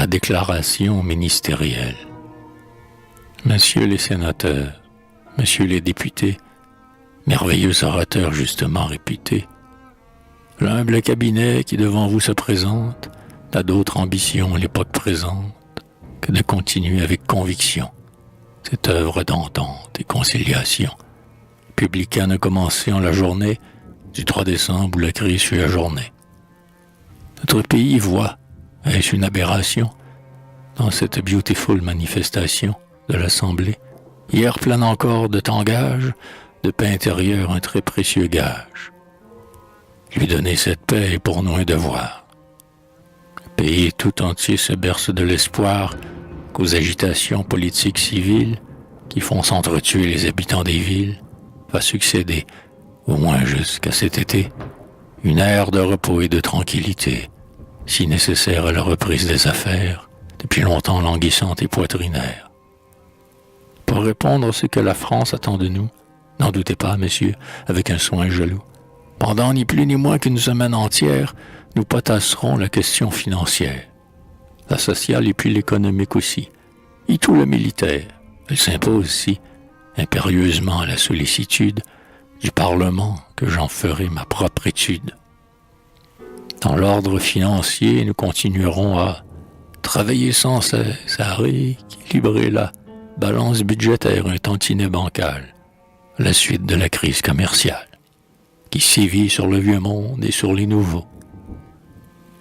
La déclaration ministérielle. Messieurs les sénateurs, messieurs les députés, merveilleux orateurs justement réputés, l'humble cabinet qui devant vous se présente n'a d'autre ambition à l'époque présente que de continuer avec conviction cette œuvre d'entente et conciliation. Publicaine a commencé en la journée du 3 décembre où la crise fut ajournée. Notre pays voit, est-ce une aberration, dans cette beautiful manifestation de l'Assemblée, hier pleine encore de tangage, de paix intérieure un très précieux gage. Lui donner cette paix est pour nous un devoir. Le pays tout entier se berce de l'espoir qu'aux agitations politiques civiles qui font s'entretuer les habitants des villes va succéder, au moins jusqu'à cet été, une ère de repos et de tranquillité, si nécessaire à la reprise des affaires, depuis longtemps languissantes et poitrinaires. Pour répondre à ce que la France attend de nous, n'en doutez pas, messieurs, avec un soin jaloux, pendant ni plus ni moins qu'une semaine entière, nous potasserons la question financière, la sociale et puis l'économique aussi, et tout le militaire. Elle s'impose si, impérieusement à la sollicitude du Parlement, que j'en ferai ma propre étude. Dans l'ordre financier, nous continuerons à travailler sans cesse, à rééquilibrer la balance budgétaire un tantinet bancal, à la suite de la crise commerciale, qui sévit sur le vieux monde et sur les nouveaux,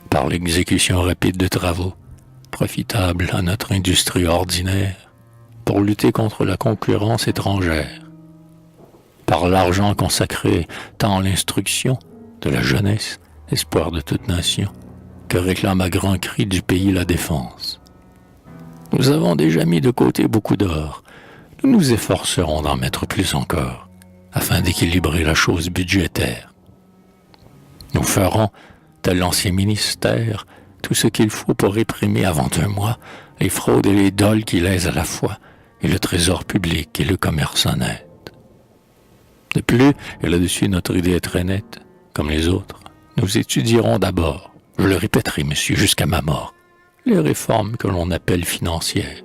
par l'exécution rapide de travaux, profitables à notre industrie ordinaire, pour lutter contre la concurrence étrangère, par l'argent consacré tant à l'instruction de la jeunesse, espoir de toute nation, que réclame à grands cris du pays la défense. Nous avons déjà mis de côté beaucoup d'or. Nous nous efforcerons d'en mettre plus encore, afin d'équilibrer la chose budgétaire. Nous ferons, tel l'ancien ministère, tout ce qu'il faut pour réprimer avant un mois les fraudes et les dols qui lèsent à la fois et le trésor public et le commerce honnête. De plus, et là-dessus notre idée est très nette, comme les autres, nous étudierons d'abord, je le répéterai, monsieur, jusqu'à ma mort, les réformes que l'on appelle financières.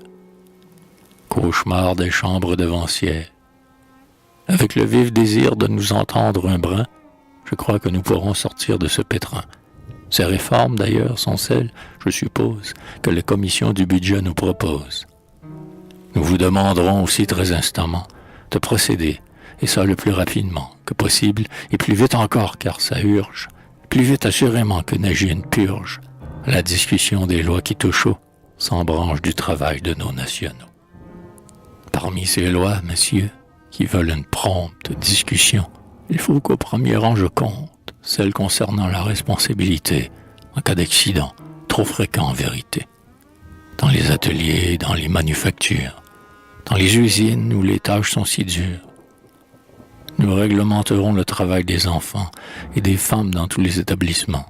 Cauchemar des chambres devancières. Avec le vif désir de nous entendre un brin, je crois que nous pourrons sortir de ce pétrin. Ces réformes, d'ailleurs, sont celles, je suppose, que les commissions du budget nous proposent. Nous vous demanderons aussi très instamment de procéder, et ça le plus rapidement que possible, et plus vite encore, car ça urge, plus vite assurément que n'agit une purge, à la discussion des lois qui touchent sans branche du travail de nos nationaux. Parmi ces lois, messieurs, qui veulent une prompte discussion, il faut qu'au premier rang je compte celle concernant la responsabilité en cas d'accident, trop fréquent en vérité. Dans les ateliers, dans les manufactures, dans les usines où les tâches sont si dures. Nous réglementerons le travail des enfants et des femmes dans tous les établissements.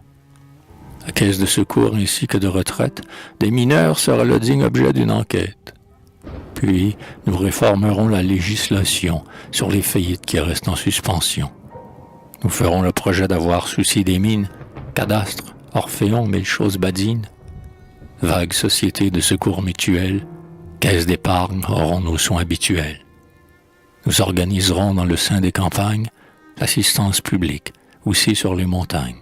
La caisse de secours ainsi que de retraite des mineurs sera le digne objet d'une enquête. Puis, nous réformerons la législation sur les faillites qui restent en suspension. Nous ferons le projet d'avoir souci des mines, cadastre, orphéon, mille choses badines. Vague société de secours mutuels, caisse d'épargne auront nos soins habituels. Nous organiserons dans le sein des campagnes l'assistance publique, aussi sur les montagnes.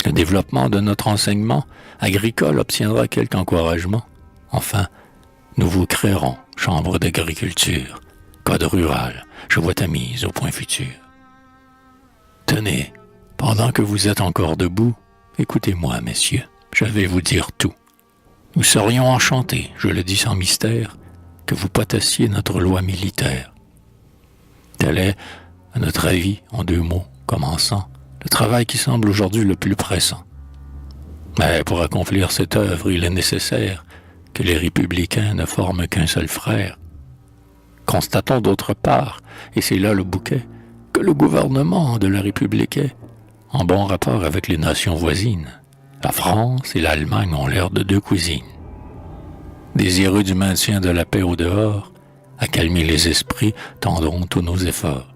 Le développement de notre enseignement agricole obtiendra quelque encouragement. Enfin, nous vous créerons chambre d'agriculture, code rural, je vois ta mise au point futur. Tenez, pendant que vous êtes encore debout, écoutez-moi, messieurs, je vais vous dire tout. Nous serions enchantés, je le dis sans mystère, que vous potassiez notre loi militaire. Tel est, à notre avis, en 2 mots, commençant, le travail qui semble aujourd'hui le plus pressant. Mais pour accomplir cette œuvre, il est nécessaire que les républicains ne forment qu'un seul frère. Constatons d'autre part, et c'est là le bouquet, que le gouvernement de la République est, en bon rapport avec les nations voisines. La France et l'Allemagne ont l'air de 2 cousines. Désireux du maintien de la paix au dehors, à calmer les esprits tendront tous nos efforts.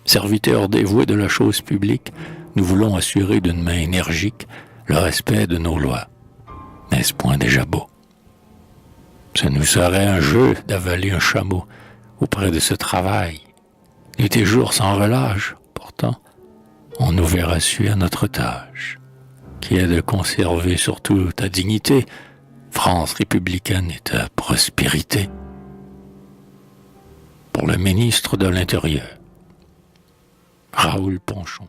Serviteurs dévoués de la chose publique, nous voulons assurer d'une main énergique le respect de nos lois. N'est-ce point déjà beau? Ce nous serait un jeu d'avaler un chameau auprès de ce travail, nuit et jour sans relâche. Pourtant, on nous verra su à notre tâche, qui est de conserver surtout ta dignité, France républicaine et ta prospérité. Pour le ministre de l'Intérieur, Raoul Ponchon.